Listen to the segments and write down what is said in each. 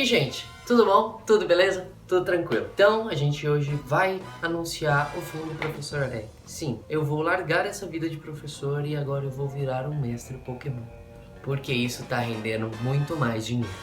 aí, gente? Tudo bom? Tudo beleza? Tudo tranquilo? Então, a gente hoje vai anunciar o fim do Professor X. Sim, eu vou largar essa vida de professor e agora eu vou virar um mestre Pokémon. Porque isso tá rendendo muito mais dinheiro.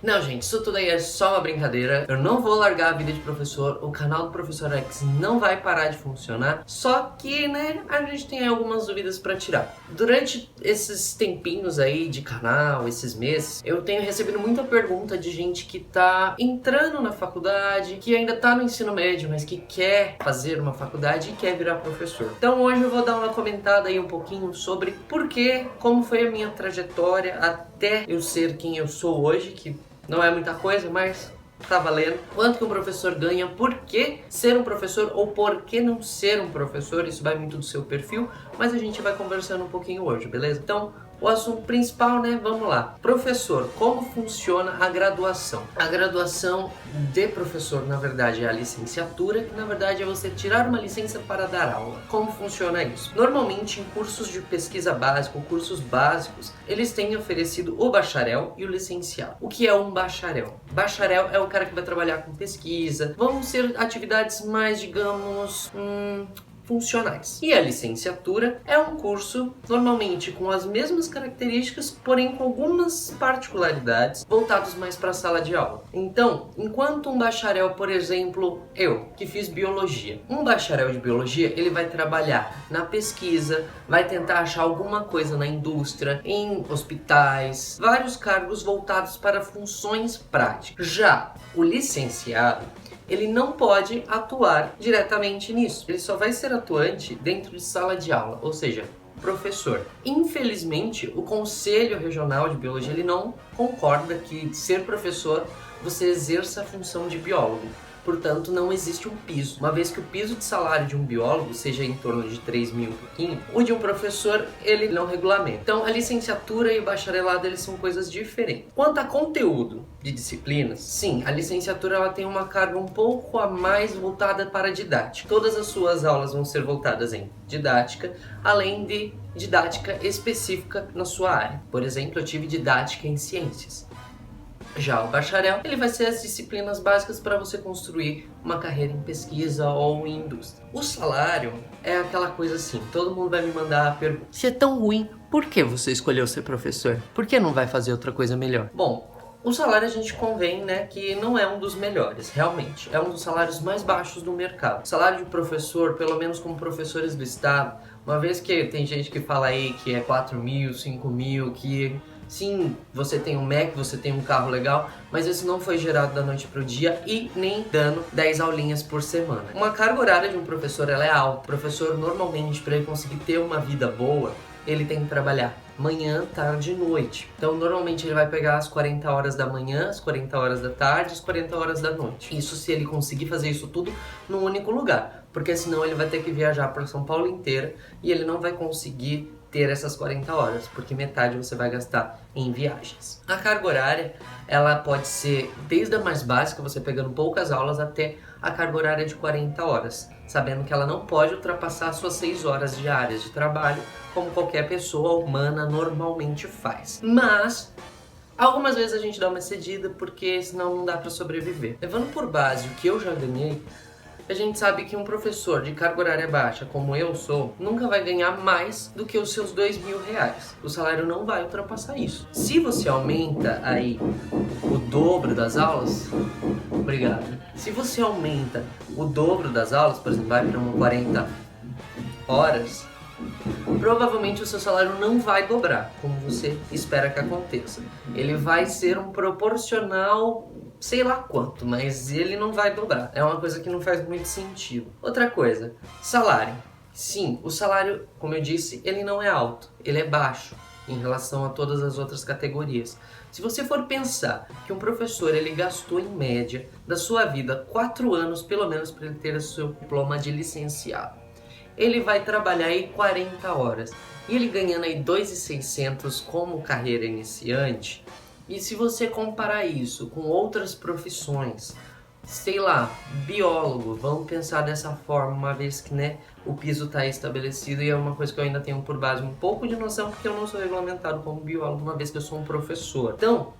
Não, gente, isso tudo aí é só uma brincadeira. Eu não vou largar a vida de professor, o canal do Professor X não vai parar de funcionar. Só que, né, a gente tem algumas dúvidas pra tirar. Durante esses tempinhos aí de canal, esses meses, eu tenho recebido muita pergunta de gente que tá entrando na faculdade, que ainda tá no ensino médio, mas que quer fazer uma faculdade e quer virar professor. Então hoje eu vou dar uma comentada aí um pouquinho sobre por que, como foi a minha trajetória até eu ser quem eu sou hoje, que não é muita coisa, mas tá valendo. Quanto que um professor ganha, por que ser um professor ou por que não ser um professor, isso vai muito do seu perfil, mas a gente vai conversando um pouquinho hoje, beleza? Então, o assunto principal, né? Vamos lá. Professor, como funciona a graduação? A graduação de professor, na verdade, é a licenciatura, que na verdade é você tirar uma licença para dar aula. Como funciona isso? Normalmente, em cursos de pesquisa básica, cursos básicos, eles têm oferecido o bacharel e o licenciado. O que é um bacharel? Bacharel é o cara que vai trabalhar com pesquisa, vão ser atividades mais, digamos, funcionais. E a licenciatura é um curso normalmente com as mesmas características, porém com algumas particularidades voltados mais para a sala de aula. Então, enquanto um bacharel, por exemplo, eu que fiz biologia, um bacharel de biologia, ele vai trabalhar na pesquisa, vai tentar achar alguma coisa na indústria, em hospitais, vários cargos voltados para funções práticas. Já o licenciado, ele não pode atuar diretamente nisso. Ele só vai ser atuante dentro de sala de aula, ou seja, professor. Infelizmente, o Conselho Regional de Biologia ele não concorda que ser professor você exerça a função de biólogo. Portanto, não existe um piso. Uma vez que o piso de salário de um biólogo seja em torno de 3 mil e pouquinho, o de um professor, ele não regulamenta. Então, a licenciatura e o bacharelado, eles são coisas diferentes. Quanto a conteúdo de disciplinas, sim, a licenciatura ela tem uma carga um pouco a mais voltada para a didática. Todas as suas aulas vão ser voltadas em didática, além de didática específica na sua área. Por exemplo, eu tive didática em ciências. Já o bacharel, ele vai ser as disciplinas básicas para você construir uma carreira em pesquisa ou em indústria. O salário é aquela coisa assim, todo mundo vai me mandar a pergunta: se é tão ruim, por que você escolheu ser professor? Por que não vai fazer outra coisa melhor? Bom, o salário a gente convém, né, que não é um dos melhores, realmente. É um dos salários mais baixos do mercado. O salário de professor, pelo menos como professores do estado, uma vez que tem gente que fala aí que é 4 mil, 5 mil, que sim, você tem um Mac, você tem um carro legal, mas isso não foi gerado da noite pro dia e nem dando 10 aulinhas por semana. Uma carga horária de um professor ela é alta. O professor, normalmente, para ele conseguir ter uma vida boa, ele tem que trabalhar manhã, tarde e noite. Então, normalmente, ele vai pegar as 40 horas da manhã, as 40 horas da tarde, as 40 horas da noite. Isso se ele conseguir fazer isso tudo num único lugar, porque senão ele vai ter que viajar para São Paulo inteira e ele não vai conseguir ter essas 40 horas, porque metade você vai gastar em viagens. A carga horária, ela pode ser desde a mais básica, você pegando poucas aulas, até a carga horária de 40 horas, sabendo que ela não pode ultrapassar suas 6 horas diárias de trabalho, como qualquer pessoa humana normalmente faz. Mas algumas vezes a gente dá uma cedida, porque senão não dá para sobreviver. Levando por base o que eu já ganhei, a gente sabe que um professor de carga horária baixa, como eu sou, nunca vai ganhar mais do que os seus 2 mil reais. O salário não vai ultrapassar isso. Se você aumenta aí o dobro das aulas, obrigado. Se você aumenta o dobro das aulas, por exemplo, vai para uma 40 horas, provavelmente o seu salário não vai dobrar, como você espera que aconteça. Ele vai ser um proporcional, sei lá quanto, mas ele não vai dobrar. É uma coisa que não faz muito sentido. Outra coisa, salário. Sim, o salário, como eu disse, ele não é alto, ele é baixo em relação a todas as outras categorias. Se você for pensar que um professor ele gastou em média da sua vida 4 anos pelo menos para ele ter o seu diploma de licenciado, ele vai trabalhar aí 40 horas e ele ganhando aí 2.600 como carreira iniciante. E se você comparar isso com outras profissões, sei lá, biólogo, vamos pensar dessa forma, uma vez que, né, o piso está estabelecido e é uma coisa que eu ainda tenho por base um pouco de noção, porque eu não sou regulamentado como biólogo, uma vez que eu sou um professor. Então,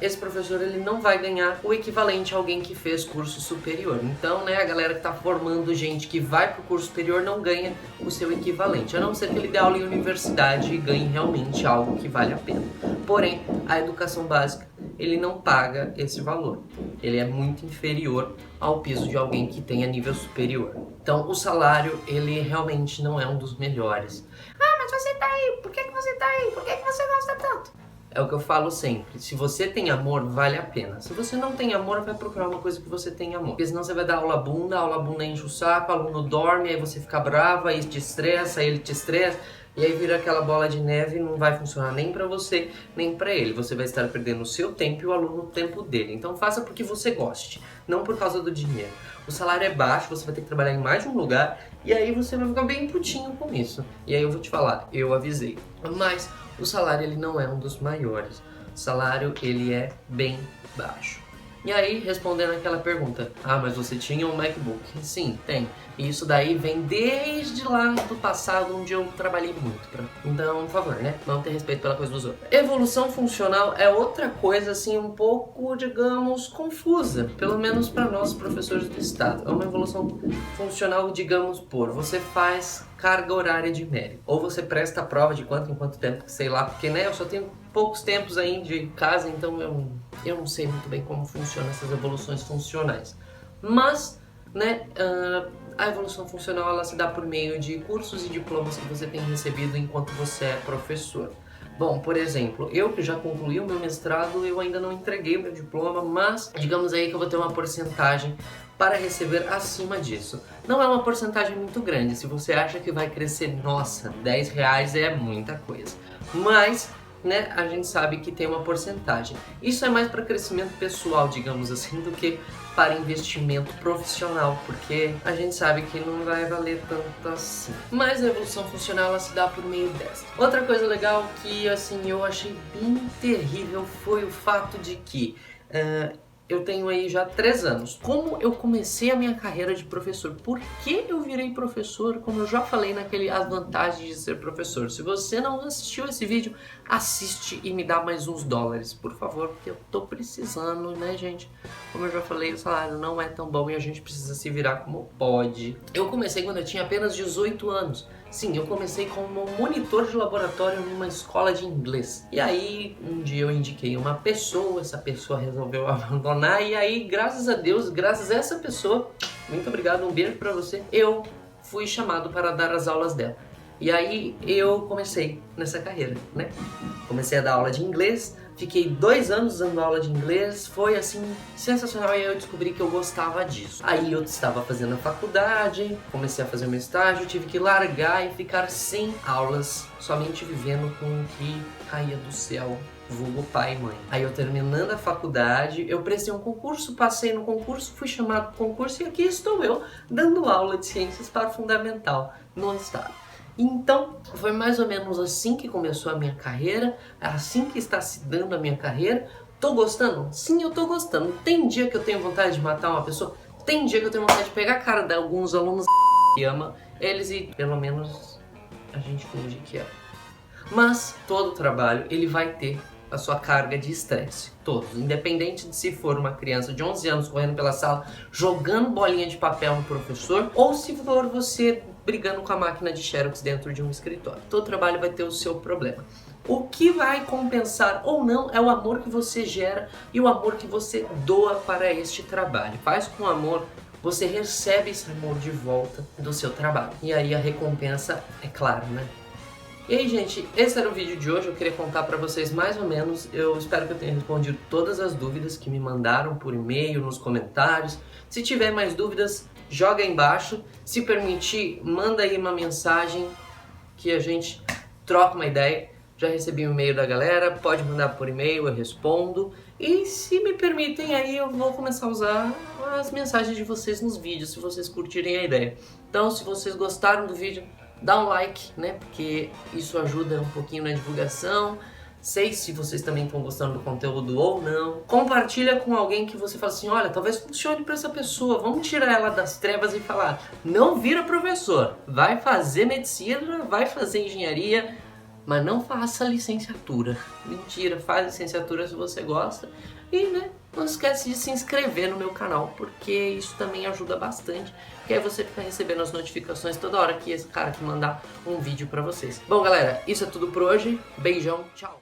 esse professor ele não vai ganhar o equivalente a alguém que fez curso superior. Então, né, a galera que está formando gente que vai para o curso superior não ganha o seu equivalente, a não ser que ele dê aula em universidade e ganhe realmente algo que vale a pena. Porém, a educação básica, ele não paga esse valor. Ele é muito inferior ao piso de alguém que tenha nível superior. Então, o salário, ele realmente não é um dos melhores. Ah, mas você tá aí, por que você tá aí? Por que você gosta tanto? É o que eu falo sempre, se você tem amor, vale a pena. Se você não tem amor, vai procurar uma coisa que você tem amor. Porque senão você vai dar aula bunda enche o saco, o aluno dorme, aí você fica brava, aí te estressa, aí ele te estressa. E aí vira aquela bola de neve e não vai funcionar nem pra você, nem pra ele. Você vai estar perdendo o seu tempo e o aluno o tempo dele. Então faça porque você goste, não por causa do dinheiro. O salário é baixo, você vai ter que trabalhar em mais de um lugar e aí você vai ficar bem putinho com isso. E aí eu vou te falar, eu avisei. Mas o salário ele não é um dos maiores. O salário ele é bem baixo. E aí, respondendo aquela pergunta, ah, mas você tinha um MacBook? Sim, tem. E isso daí vem desde lá do passado, onde eu trabalhei muito. Então, por favor, né? Vamos ter respeito pela coisa dos outros. Evolução funcional é outra coisa, assim, um pouco, digamos, confusa. Pelo menos para nós, professores do estado. É uma evolução funcional, digamos, por você faz carga horária de mérito. Ou você presta a prova de quanto em quanto tempo, sei lá, porque, né, eu só tenho poucos tempos aí de casa, então eu não sei muito bem como funcionam essas evoluções funcionais. Mas, né, a evolução funcional ela se dá por meio de cursos e diplomas que você tem recebido enquanto você é professor. Bom, por exemplo, eu que já concluí o meu mestrado, eu ainda não entreguei o meu diploma, mas digamos aí que eu vou ter uma porcentagem para receber acima disso. Não é uma porcentagem muito grande, se você acha que vai crescer, nossa, R$10 é muita coisa. Mas, né, a gente sabe que tem uma porcentagem. Isso é mais para crescimento pessoal, digamos assim, do que para investimento profissional, porque a gente sabe que não vai valer tanto assim. Mas a evolução funcional ela se dá por meio dessa. Outra coisa legal que assim eu achei bem terrível foi o fato de que eu tenho aí já 3 anos. Como eu comecei a minha carreira de professor? Por que eu virei professor? Como eu já falei as vantagens de ser professor. Se você não assistiu esse vídeo, assiste e me dá mais uns dólares, por favor, porque eu tô precisando, né, gente? Como eu já falei, o salário não é tão bom e a gente precisa se virar como pode. Eu comecei quando eu tinha apenas 18 anos. Sim, eu comecei como monitor de laboratório numa escola de inglês. E aí, um dia eu indiquei uma pessoa, essa pessoa resolveu abandonar, e aí, graças a Deus, graças a essa pessoa, muito obrigado, um beijo pra você, eu fui chamado para dar as aulas dela. E aí, eu comecei nessa carreira, né? Comecei a dar aula de inglês, fiquei 2 anos dando aula de inglês, foi assim, sensacional, e aí eu descobri que eu gostava disso. Aí eu estava fazendo a faculdade, comecei a fazer meu estágio, tive que largar e ficar sem aulas, somente vivendo com o que caía do céu, vulgo pai e mãe. Aí eu terminando a faculdade, eu prestei um concurso, passei no concurso, fui chamado para o concurso e aqui estou eu, dando aula de ciências para o fundamental no estado. Então, foi mais ou menos assim que começou a minha carreira, assim que está se dando a minha carreira. Tô gostando? Sim, eu tô gostando. Tem dia que eu tenho vontade de matar uma pessoa, tem dia que eu tenho vontade de pegar a cara de alguns alunos que ama eles e pelo menos a gente finge que é. Mas todo trabalho, ele vai ter a sua carga de estresse, todos, independente de se for uma criança de 11 anos correndo pela sala, jogando bolinha de papel no professor, ou se for você brigando com a máquina de xerox dentro de um escritório. Todo trabalho vai ter o seu problema. O que vai compensar ou não é o amor que você gera e o amor que você doa para este trabalho. Faz com amor, você recebe esse amor de volta do seu trabalho. E aí a recompensa é claro, né? E aí, gente, esse era o vídeo de hoje. Eu queria contar pra vocês mais ou menos. Eu espero que eu tenha respondido todas as dúvidas que me mandaram por e-mail, nos comentários. Se tiver mais dúvidas, joga aí embaixo. Se permitir, manda aí uma mensagem que a gente troca uma ideia. Já recebi um e-mail da galera, pode mandar por e-mail, eu respondo. E se me permitem, aí eu vou começar a usar as mensagens de vocês nos vídeos, se vocês curtirem a ideia. Então, se vocês gostaram do vídeo, dá um like, né? Porque isso ajuda um pouquinho na divulgação. sei se vocês também estão gostando do conteúdo ou não. Compartilha com alguém que você fala assim, olha, talvez funcione para essa pessoa, vamos tirar ela das trevas e falar, não vira professor, vai fazer medicina, vai fazer engenharia, mas não faça licenciatura. Mentira, faz licenciatura se você gosta. E, né, não esquece de se inscrever no meu canal, porque isso também ajuda bastante. Porque aí você fica recebendo as notificações toda hora que esse cara que mandar um vídeo pra vocês. Bom, galera, isso é tudo por hoje. Beijão, tchau!